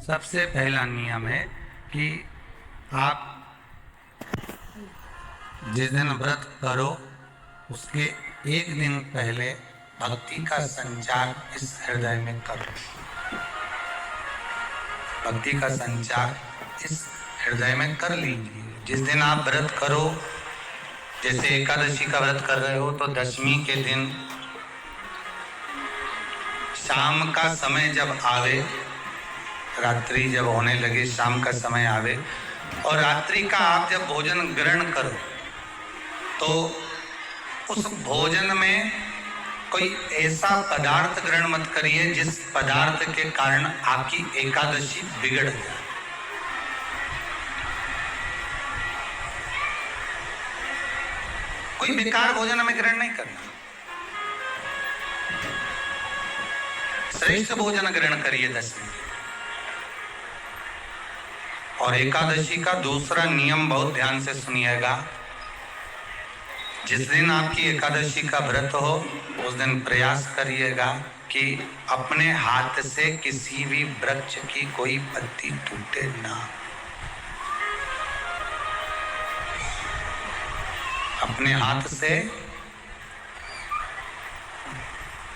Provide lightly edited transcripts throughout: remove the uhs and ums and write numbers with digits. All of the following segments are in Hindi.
सबसे पहला नियम है कि आप जिस दिन व्रत करो उसके एक दिन पहले भक्ति का संचार इस हृदय में करो। भक्ति का संचार इस हृदय में कर लीजिए। जिस दिन आप व्रत करो, जैसे एकादशी का व्रत कर रहे हो तो दशमी के दिन शाम का समय जब आवे, रात्रि जब होने लगे, शाम का समय आवे और रात्रि का आप जब भोजन ग्रहण करो तो उस भोजन में कोई ऐसा पदार्थ ग्रहण मत करिए जिस पदार्थ के कारण आपकी एकादशी बिगड़ जाए। कोई बेकार भोजन में ग्रहण नहीं करना, श्रेष्ठ भोजन ग्रहण करिए दशमी। और एकादशी का दूसरा नियम बहुत ध्यान से सुनिएगा। जिस दिन आपकी एकादशी का व्रत हो उस दिन प्रयास करिएगा कि अपने हाथ से किसी भी वृक्ष की कोई पत्ती टूटे ना। अपने हाथ से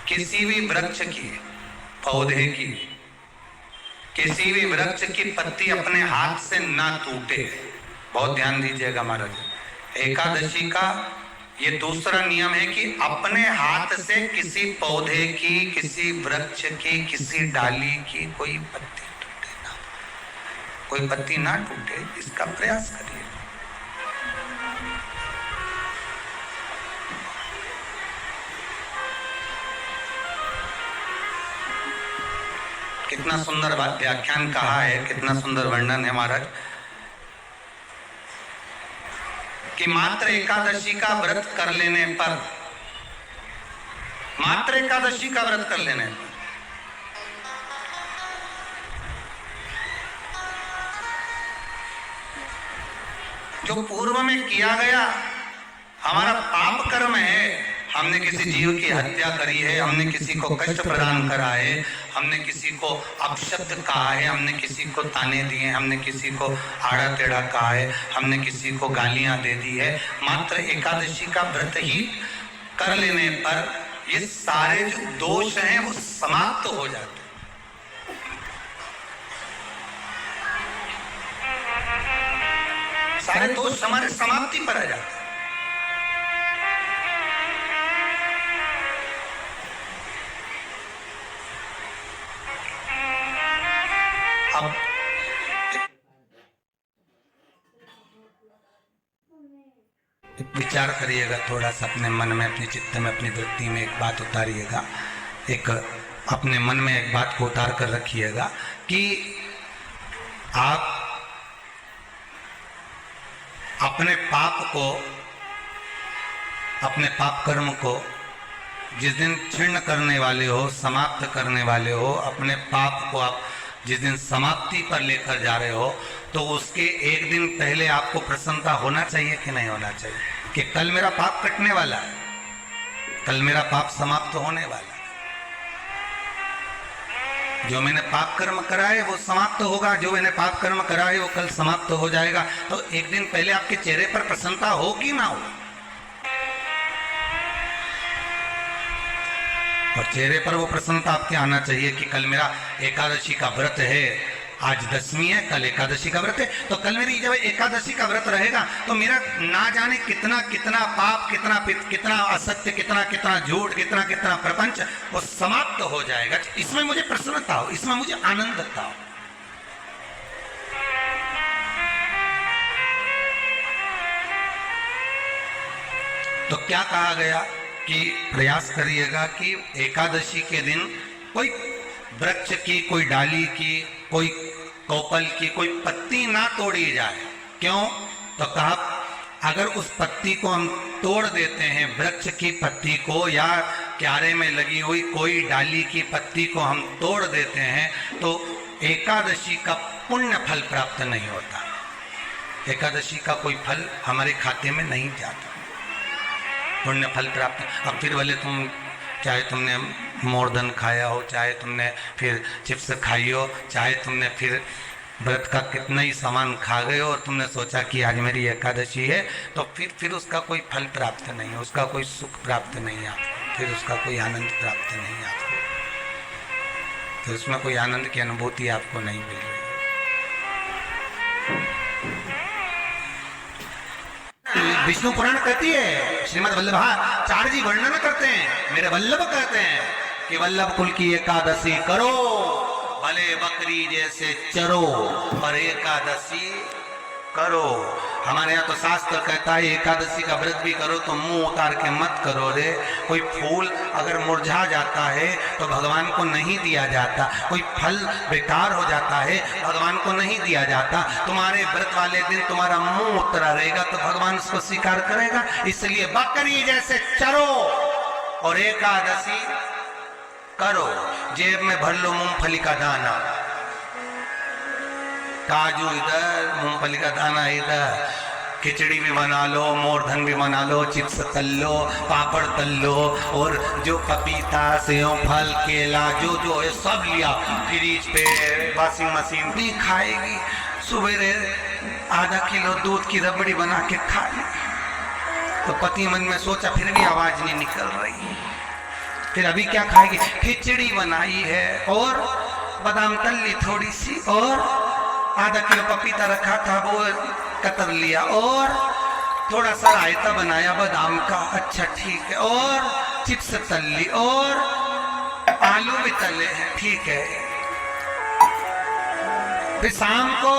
किसी भी वृक्ष की, पौधे की, किसी भी वृक्ष की पत्ती अपने हाथ से ना टूटे। बहुत ध्यान दीजिएगा महाराज। एकादशी का ये दूसरा नियम है कि अपने हाथ से किसी पौधे की, किसी वृक्ष की, किसी डाली की कोई पत्ती टूटे ना, कोई पत्ती ना टूटे, इसका प्रयास करिए। कितना सुंदर व्याख्यान कहा है, कितना सुंदर वर्णन है महाराज कि मात्र एकादशी का व्रत कर लेने पर, मात्र एकादशी का व्रत कर लेने पर जो पूर्व में किया गया हमारा पाप कर्म है, हमने किसी जीव की हत्या करी है, हमने किसी को कष्ट प्रदान करा है, हमने किसी को अपशब्द कहा है, हमने किसी को ताने दिए, हमने किसी को आड़ा टेढ़ा कहा है, हमने किसी को गालियां दे दी है, मात्र एकादशी का व्रत ही कर लेने पर ये सारे जो दोष हैं वो समाप्त हो जाते हैं। सारे दोष हमारे समाप्ति पर आ जाते हैं। अब विचार करिएगा थोड़ा सा अपने मन में, अपने चित्त में, अपनी वृत्ति में एक बात उतारिएगा। एक अपने मन में एक बात को उतार कर रखिएगा कि आप अपने पाप को, अपने पाप कर्म को जिस दिन क्षीण करने वाले हो, समाप्त करने वाले हो, अपने पाप को आप जिस दिन समाप्ति पर लेकर जा रहे हो तो उसके एक दिन पहले आपको प्रसन्नता होना चाहिए कि नहीं होना चाहिए कि कल मेरा पाप कटने वाला है, कल मेरा पाप समाप्त होने वाला है। जो मैंने पाप कर्म करा है वो समाप्त होगा, जो मैंने पाप कर्म करा है वो कल समाप्त हो जाएगा। तो एक दिन पहले आपके चेहरे पर प्रसन्नता हो कि ना हो, और चेहरे पर वो प्रसन्नता आपके आना चाहिए कि कल मेरा एकादशी का व्रत है, आज दशमी है, कल एकादशी का व्रत है, तो कल मेरी जब एकादशी का व्रत रहेगा तो मेरा ना जाने कितना कितना पाप, कितना कितना असत्य, कितना कितना झूठ, कितना कितना प्रपंच वो समाप्त हो जाएगा। इसमें मुझे प्रसन्नता हो, इसमें मुझे आनंदता हो। तो क्या कहा गया कि प्रयास करिएगा कि एकादशी के दिन कोई वृक्ष की, कोई डाली की, कोई कोपल की कोई पत्ती ना तोड़ी जाए। क्यों? तो कहा अगर उस पत्ती को हम तोड़ देते हैं, वृक्ष की पत्ती को या क्यारे में लगी हुई कोई डाली की पत्ती को हम तोड़ देते हैं तो एकादशी का पुण्य फल प्राप्त नहीं होता, एकादशी का कोई फल हमारे खाते में नहीं जाता, पुण्य फल प्राप्त। अब फिर बोले तुम चाहे तुमने मोरधन खाया हो, चाहे तुमने फिर चिप्स खाई हो, चाहे तुमने फिर व्रत का कितना ही सामान खा गए हो और तुमने सोचा कि आज मेरी एकादशी है, तो फिर उसका कोई फल प्राप्त नहीं है, उसका कोई सुख प्राप्त नहीं है आपको, फिर उसका कोई आनंद प्राप्त नहीं है आपको, फिर उसमें कोई आनंद की अनुभूति आपको नहीं मिल रही। विष्णु पुराण कहती है, श्रीमद् वल्लभाचार्य जी वर्णन करते हैं, मेरे वल्लभ कहते हैं कि वल्लभ कुल की एकादशी करो, भले बकरी जैसे चरो और एकादशी करो। हमारे यहाँ तो शास्त्र कहता है एकादशी का व्रत भी करो तो मुंह उतार के मत करो रे। कोई फूल अगर मुरझा जाता है तो भगवान को नहीं दिया जाता, कोई फल बेकार हो जाता है भगवान को नहीं दिया जाता। तुम्हारे व्रत वाले दिन तुम्हारा मुंह उतरा रहेगा तो भगवान उसको स्वीकार करेगा। इसलिए बकरी जैसे चरो और एकादशी करो। जेब में भर लो मूंगफली का दाना, काजू इधर, मूंगफली का दाना इधर, खिचड़ी भी बना लो, मोरधन भी बना लो, चिप्स तल लो, पापड़ तल लो, और जो पपीता सेव फल केला जो जो है सब लिया, फ्रिज पे वॉशिंग मशीन भी खाएगी। सुबह आधा किलो दूध की रबड़ी बना के खा ली। तो पति मन में सोचा फिर भी आवाज नहीं निकल रही, फिर अभी क्या खाएगी? खिचड़ी बनाई है और बादाम तल ली थोड़ी सी, और आधा किलो पपीता रखा था वो कतर लिया, और थोड़ा सा रायता बनाया बादाम का, अच्छा ठीक है, और चिप्स तल ली, और आलू भी तले हैं, ठीक है। फिर शाम को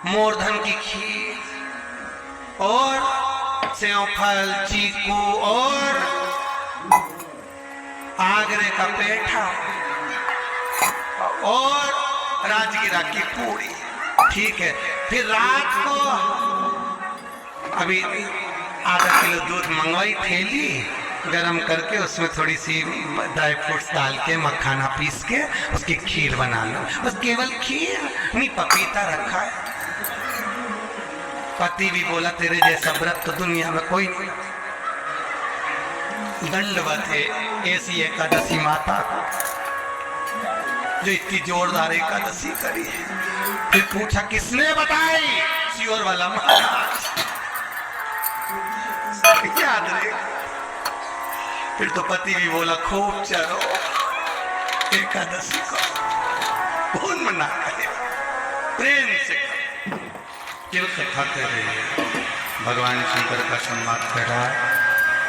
मोरधन की खीर और सेव फल चीकू और आगरे का पेठा और राजगिरा की पूरी, ठीक है। फिर रात को अभी आधा किलो दूध मंगवाई थैली गरम करके उसमें थोड़ी सी ड्राई फ्रूट्स डाल के मखाना पीस के उसकी खीर बना लो, बस केवल खीर, नहीं पपीता रखा है। पति भी बोला तेरे जैसा व्रत तो दुनिया में कोई नहीं। दंडवत है ऐसी एकादशी माता को जो इतनी जोरदार एकादशी करी है। फिर पूछा किसने बताई? सियोर वाला महाराज याद रहे। फिर तो पति भी बोला खूब चलो एकादशी को, कौन मना करे, प्रेम से क्यों कथा कर रही है। भगवान शंकर का संवाद कर रहा है,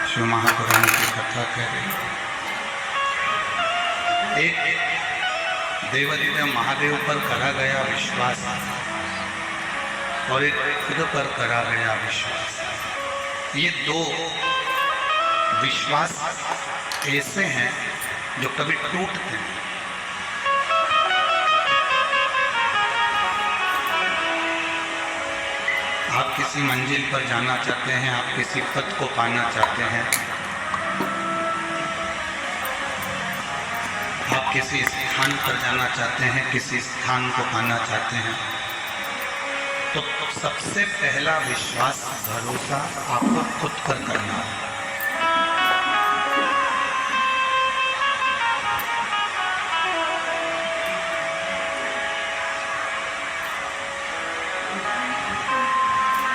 शिव महापुराण की कथा कर रही है। एक देवदेव महादेव पर करा गया विश्वास और एक खुद पर करा गया विश्वास, ये दो विश्वास ऐसे हैं जो कभी टूटते हैं। आप किसी मंजिल पर जाना चाहते हैं, आप किसी पद को पाना चाहते हैं, आप किसी स्थान पर जाना चाहते हैं, किसी स्थान को पाना चाहते हैं, तो सबसे पहला विश्वास भरोसा आपको खुद पर करना है।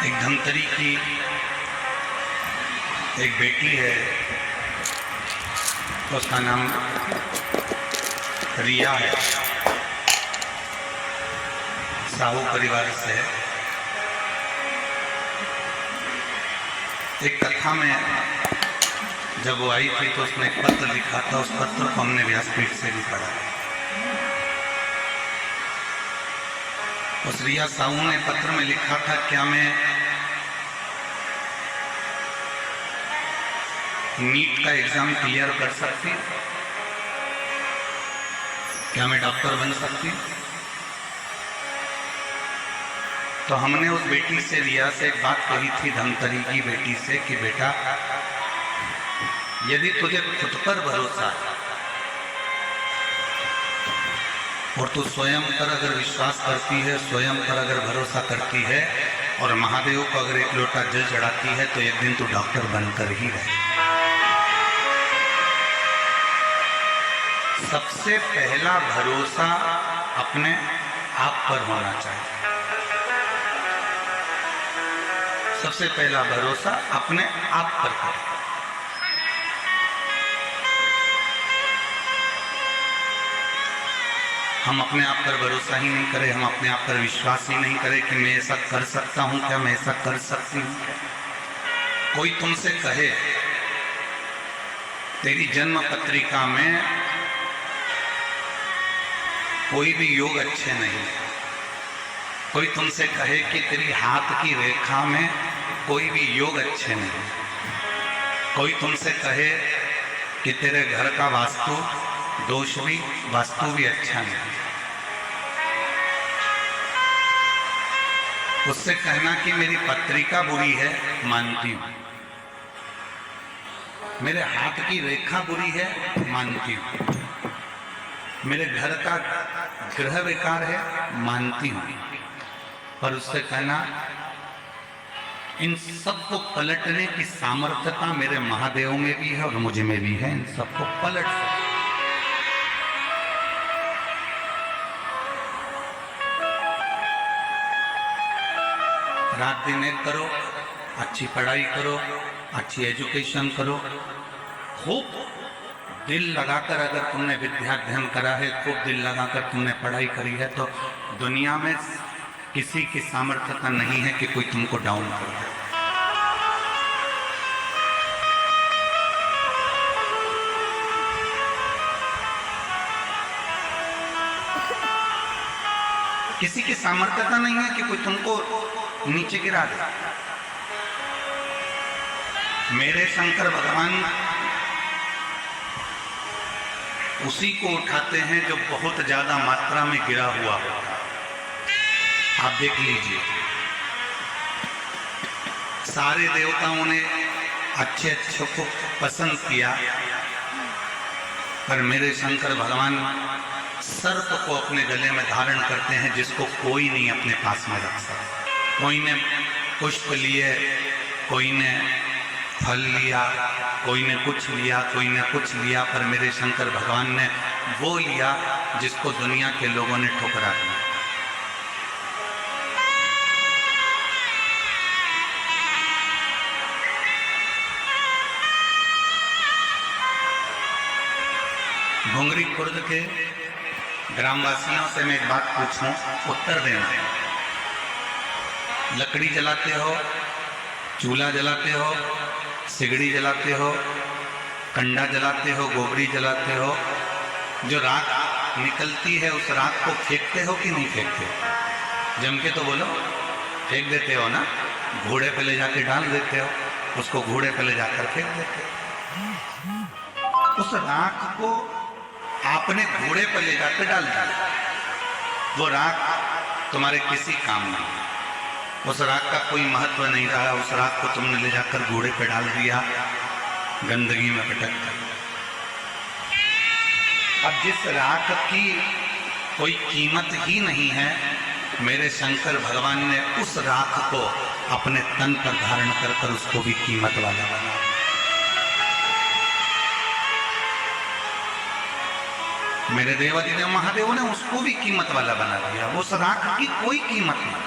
एक धमतरी की एक बेटी है, उसका नाम रिया है, साहू परिवार से है। एक कथा में जब वो आई थी तो उसने एक पत्र लिखा था, उस पत्र को हमने व्यासपीठ से भी पढ़ा। उस रिया साहू ने पत्र में लिखा था, क्या मैं नीट का एग्जाम क्लियर कर सकती, क्या मैं डॉक्टर बन सकती? तो हमने उस बेटी से, रिया से एक बात कही थी, धमतरी की बेटी से, कि बेटा यदि तुझे खुद पर भरोसा है और तू स्वयं पर अगर विश्वास करती है, स्वयं पर अगर भरोसा करती है और महादेव को अगर एक लोटा जल चढ़ाती है, तो एक दिन तू डॉक्टर बनकर ही रहे। सबसे पहला भरोसा अपने आप पर होना चाहिए। सबसे पहला भरोसा अपने आप पर करें। हम अपने आप पर भरोसा ही नहीं करें, हम अपने आप पर विश्वास ही नहीं करें कि मैं ऐसा कर सकता हूं क्या, मैं ऐसा कर सकती हूं क्या। कोई तुमसे कहे तेरी जन्म पत्रिका में कोई भी योग अच्छे नहीं, कोई तुमसे कहे कि तेरी हाथ की रेखा में कोई भी योग अच्छे नहीं, कोई तुमसे कहे कि तेरे घर का वास्तु भी अच्छा नहीं, उससे कहना कि मेरी पत्रिका बुरी है, मानती हूं, मेरे हाथ की रेखा बुरी है, मानती हूं, मेरे घर का ग्रह विकार है, मानती हूं, पर उससे कहना इन सबको पलटने की सामर्थ्यता मेरे महादेव में भी है और मुझे में भी है, इन सबको पलट सकते। रात दिन एक करो, अच्छी पढ़ाई करो, अच्छी एजुकेशन करो, खूब दिल लगाकर अगर तुमने विद्याध्ययन करा है, खूब दिल लगाकर तुमने पढ़ाई करी है, तो दुनिया में किसी की सामर्थ्यता नहीं है कि कोई तुमको डाउन कर दे। किसी की सामर्थ्यता नहीं है कि कोई तुमको नीचे गिरा दे। मेरे शंकर भगवान उसी को उठाते हैं जो बहुत ज्यादा मात्रा में गिरा हुआ होता है। आप देख लीजिए, सारे देवताओं ने अच्छे अच्छे को पसंद किया, पर मेरे शंकर भगवान सर्प को अपने गले में धारण करते हैं, जिसको कोई नहीं अपने पास में रख सकता। कोई ने पुष्प लिए, कोई ने फल लिया, कोई ने कुछ लिया, कोई ने कुछ लिया, पर मेरे शंकर भगवान ने वो लिया जिसको दुनिया के लोगों ने ठुकरा दिया। घुंगरी खुर्द के ग्रामवासियों से मैं एक बात पूछूं, उत्तर देना। लकड़ी जलाते हो, चूल्हा जलाते हो, सिगड़ी जलाते हो, कंडा जलाते हो, गोबरी जलाते हो, जो राख निकलती है उस राख को फेंकते हो कि नहीं फेंकते? जम के तो बोलो, फेंक देते हो ना? घोड़े पे ले जाके डाल देते हो, उसको घोड़े पे ले जाकर फेंक देते हो। उस राख को आपने घोड़े पर ले जाकर डाल दिया, वो राख तुम्हारे किसी काम नहीं, उस राख का कोई महत्व नहीं रहा, उस राख को तुमने ले जाकर घोड़े पे डाल दिया, गंदगी में पटक दिया। अब जिस राख की कोई कीमत ही नहीं है, मेरे शंकर भगवान ने उस राख को अपने तन पर धारण कर उसको भी कीमत वाला बनाया। मेरे देवादिदेव महादेव ने उसको भी कीमत वाला बना दिया। उस राख की कोई कीमत नहीं,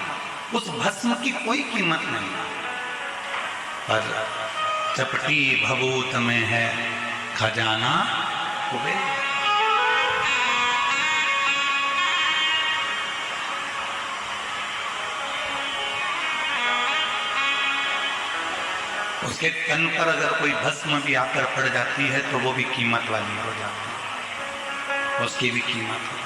उस भस्म की कोई कीमत नहीं, पर चपटी भभूत में है खजाना कुबेर। उसके तन पर अगर कोई भस्म भी आकर पड़ जाती है तो वो भी कीमत वाली हो जाती है, उसकी भी कीमत है।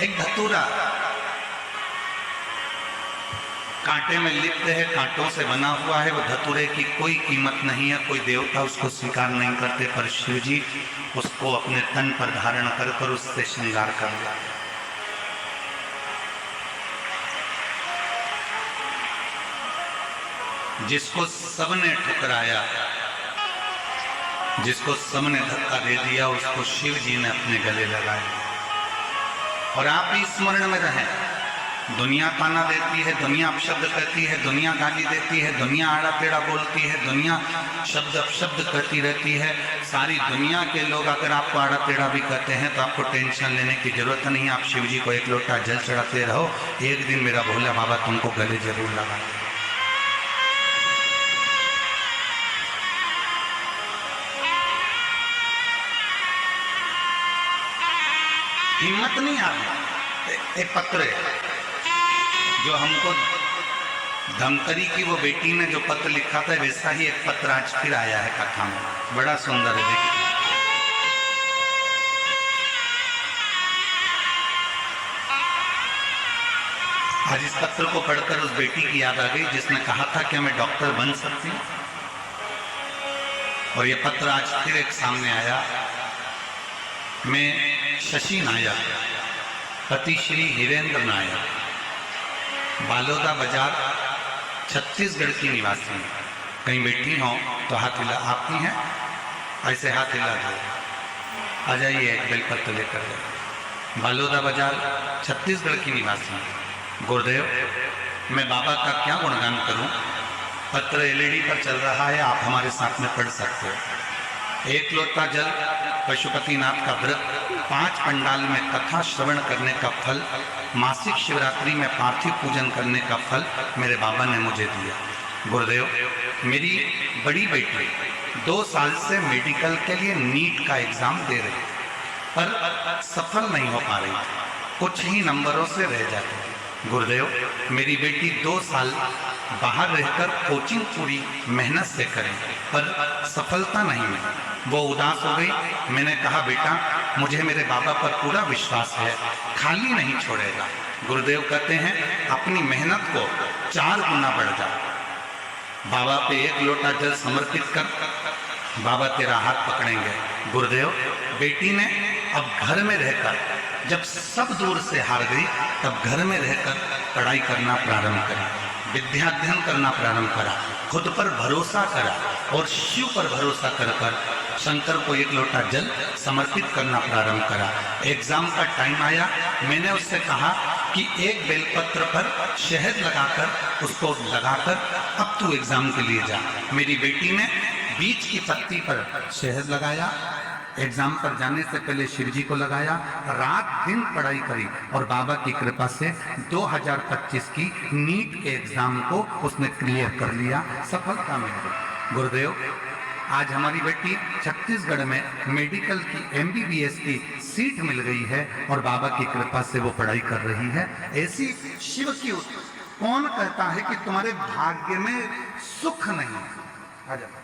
एक धतूरा कांटे में लिप्त है, कांटों से बना हुआ है, वो धतूरे की कोई कीमत नहीं है, कोई देवता उसको स्वीकार नहीं करते, पर शिव जी उसको अपने तन पर धारण कर उससे श्रृंगार कर दिया। जिसको सबने ठुकराया, जिसको सबने धक्का दे दिया, उसको शिव जी ने अपने गले लगाया। और आप भी स्मरण में रहें, दुनिया ताना देती है, दुनिया अपशब्द करती है, दुनिया गाली देती है, दुनिया आड़ा टेढ़ा बोलती है, दुनिया शब्द अपशब्द करती रहती है। सारी दुनिया के लोग अगर आपको आड़ा टेढ़ा भी कहते हैं तो आपको टेंशन लेने की जरूरत नहीं है। आप शिव जी को एक लोटा जल चढ़ाते रहो, एक दिन मेरा भोला बाबा तुमको गले जरूर लगा। हिम्मत नहीं आ रही। एक पत्र है जो हमको धमतरी की वो बेटी ने जो पत्र लिखा था, वैसा ही एक पत्र आज फिर आया है कथा में, बड़ा सुंदर है। देखिए, आज इस पत्र को पढ़कर उस बेटी की याद आ गई जिसने कहा था कि मैं डॉक्टर बन सकती हूँ। और ये पत्र आज फिर एक सामने आया। मैं शशि नायर, पति श्री हिरेंद्र नायर, बालोदा बाजार छत्तीसगढ़ की निवासी हैं। कहीं बैठी हो तो हाथ हिला, आपकी हैं ऐसे हाथ हिला दो, आ जाइए एक बेलपत्र लेकर। बालोदा बाजार छत्तीसगढ़ की निवासी हैं। गुरुदेव, मैं बाबा का क्या गुणगान करूं? पत्र एलईडी पर चल रहा है, आप हमारे साथ में पढ़ सकते हो। एक लोटा जल, पशुपतिनाथ का व्रत, 5 पंडाल में कथा श्रवण करने का फल, मासिक शिवरात्रि में पार्थिव पूजन करने का फल मेरे बाबा ने मुझे दिया। गुरुदेव, मेरी बड़ी बेटी 2 साल से मेडिकल के लिए नीट का एग्जाम दे रही, पर सफल नहीं हो पा रही, कुछ ही नंबरों से रह जाती। गुरुदेव, मेरी बेटी 2 साल बाहर रहकर कोचिंग पूरी मेहनत से करें, पर सफलता नहीं मिली। वो उदास हो गई। मैंने कहा, बेटा, मुझे मेरे बाबा पर पूरा विश्वास है, खाली नहीं छोड़ेगा। गुरुदेव कहते हैं, अपनी मेहनत को 4 गुना बढ़ जा। बाबा पे 1 लोटा जल समर्पित कर, बाबा तेरा हाथ पकड़ेंगे। गुरुदेव, बेटी ने अब घर में रहकर, जब सब दूर से हार गई, तब घर में रहकर पढ़ाई करना प्रारंभ करा, विद्याध्ययन करना प्रारंभ करा, खुद पर भरोसा करा और शिव पर भरोसा कर शंकर को 1 लोटा जल समर्पित करना प्रारंभ करा। एग्जाम का टाइम आया, मैंने उससे कहा कि एक बेलपत्र पर शहद लगाकर, उसको लगाकर अब तू एग्जाम के लिए जा। मेरी बेटी ने बीच की पत्ती पर शहद लगाया, एग्जाम पर जाने से पहले शिव जी को लगाया, रात दिन पढ़ाई करी और बाबा की कृपा से 2025 की नीट के एग्जाम को उसने क्लियर कर लिया, सफलता मिल गई। गुरुदेव, आज हमारी बेटी छत्तीसगढ़ में मेडिकल की MBBS की सीट मिल गई है और बाबा की कृपा से वो पढ़ाई कर रही है। ऐसी शिव की, कौन कहता है कि तुम्हारे भाग्य में सुख नहीं है? आ जाओ।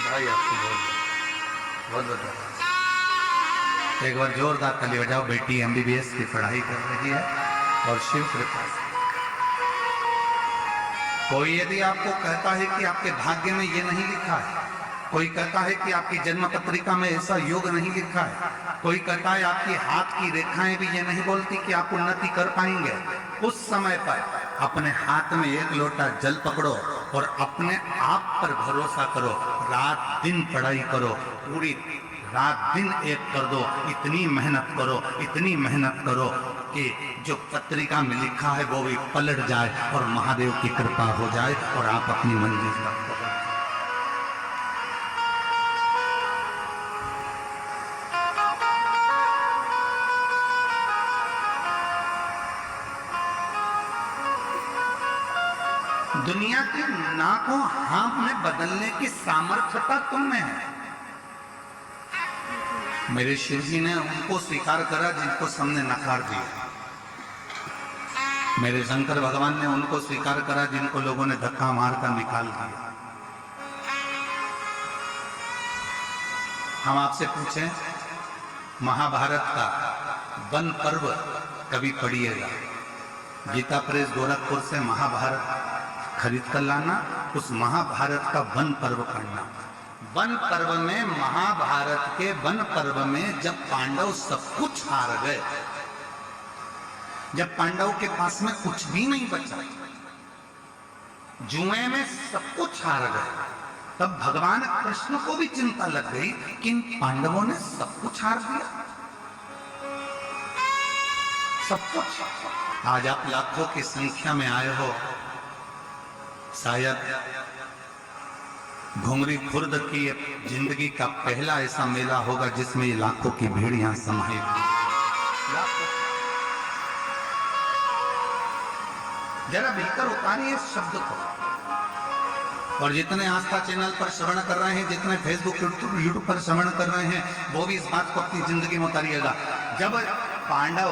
भाई आपको बहुत बहुत एक बार जोरदार ताली बजाओ। बेटी MBBS की पढ़ाई कर रही है और शिव कृपा से। कोई यदि आपको कहता है कि आपके भाग्य में ये नहीं लिखा है, कोई कहता है कि आपकी जन्म पत्रिका में ऐसा योग नहीं लिखा है, कोई कहता है आपकी हाथ की रेखाएं भी ये नहीं बोलती कि आप उन्नति कर पाएंगे, उस समय पर अपने हाथ में 1 लोटा जल पकड़ो और अपने आप पर भरोसा करो, रात दिन पढ़ाई करो, पूरी रात दिन एक कर दो, इतनी मेहनत करो, इतनी मेहनत करो कि जो पत्रिका में लिखा है वो भी पलट जाए और महादेव की कृपा हो जाए और आप अपनी मंजिल तक पहुंच। दुनिया के ना को हाँ में बदलने की सामर्थ्यता तुम में है। मेरे शिव जी ने उनको स्वीकार करा जिनको सबने नकार दिया। मेरे शंकर भगवान ने उनको स्वीकार करा जिनको लोगों ने धक्का मारकर निकाल दिया। हम आपसे पूछें, महाभारत का वन पर्व कभी पढ़िएगा। गीता प्रेस गोरखपुर से महाभारत खरीद कर लाना, उस महाभारत का वन पर्व पढ़ना। वन पर्व में, महाभारत के वन पर्व में जब पांडव सब कुछ हार गए, जब पांडव के पास में कुछ भी नहीं बचा, जुए में सब कुछ हार गए। तब भगवान कृष्ण को भी चिंता लग गई कि इन पांडवों ने सब कुछ हार दिया, सब कुछ। आज आप लाखों की संख्या में आए हो, शायद घुंगरी खुर्द की जिंदगी का पहला ऐसा मेला होगा जिसमें ये लाखों की भीड़ यहां समाई। जरा भीतर उतारिए इस शब्द को। और जितने आस्था चैनल पर श्रवण कर रहे हैं, जितने फेसबुक यूट्यूब पर श्रवण कर रहे हैं, वो भी इस बात को अपनी जिंदगी में उतारिएगा। जब पांडव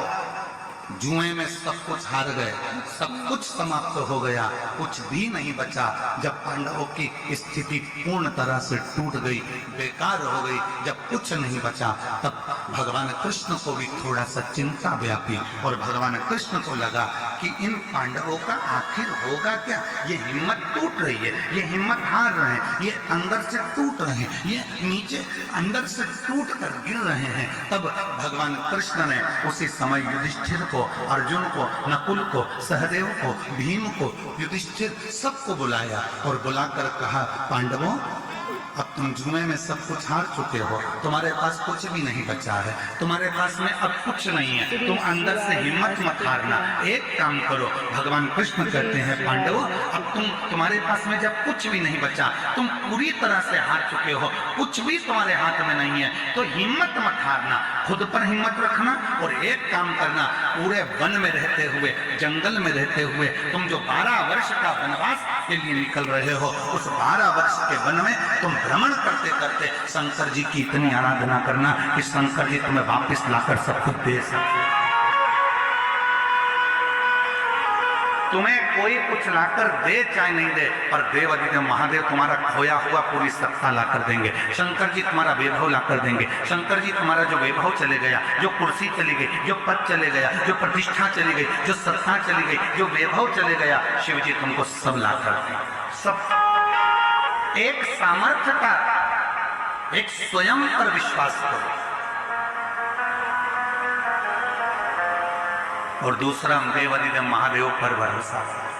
जुए में सब कुछ हार गए, सब कुछ समाप्त हो गया, कुछ भी नहीं बचा, जब पांडवों की स्थिति पूर्ण तरह से टूट गई, बेकार हो गई, जब कुछ नहीं बचा, तब भगवान कृष्ण को भी थोड़ा सा चिंता व्यापी और भगवान कृष्ण को लगा कि इन पांडवों का आखिर होगा क्या। ये हिम्मत टूट रही है, ये हिम्मत हार रहे हैं, ये अंदर से टूट रहे हैं, ये नीचे अंदर से टूट कर गिर रहे हैं। तब भगवान कृष्ण ने उसी समय युधिष्ठिर को, अर्जुन को, नकुल को, सहदेव को, भीम को, युधिष्ठिर सबको बुलाया और बुलाकर कहा, पांडवों अब तुम जुए में सब कुछ हार चुके हो, तुम्हारे पास कुछ भी नहीं बचा है, तुम्हारे पास में अब कुछ नहीं है, तुम अंदर से हिम्मत मत हारना। एक काम करो, भगवान कृष्ण कहते हैं पांडवों अब तुम्हारे पास में जब कुछ भी नहीं बचा, तुम पूरी तरह से हार चुके हो, कुछ भी तुम्हारे हाथ में नहीं है, तो हिम्मत मत हारना, खुद पर हिम्मत रखना और एक काम करना, पूरे वन में रहते हुए, जंगल में रहते हुए, तुम जो 12 वर्ष का वनवास के लिए निकल रहे हो, उस 12 वर्ष के वन में तुम भ्रमण करते करते शंकर जी की इतनी आराधना करना कि शंकर जी तुम्हें वापस लाकर सब कुछ दे सके। तुम्हें कोई कुछ लाकर दे चाहे नहीं दे, पर देव अधिदेव महादेव तुम्हारा खोया हुआ पूरी सत्ता लाकर देंगे। शंकर जी तुम्हारा वैभव लाकर देंगे। शंकर जी तुम्हारा जो वैभव चले गया, जो कुर्सी चली गई, जो पद चले गया, जो प्रतिष्ठा चली गई, जो सत्ता चली गई, जो वैभव चले गया, शिव जी तुमको सब लाकर देंगे। सब एक सामर्थ्य का, एक स्वयं पर विश्वास करो। और दूसरा देव अधिदेव महादेव पर भरोसा करो।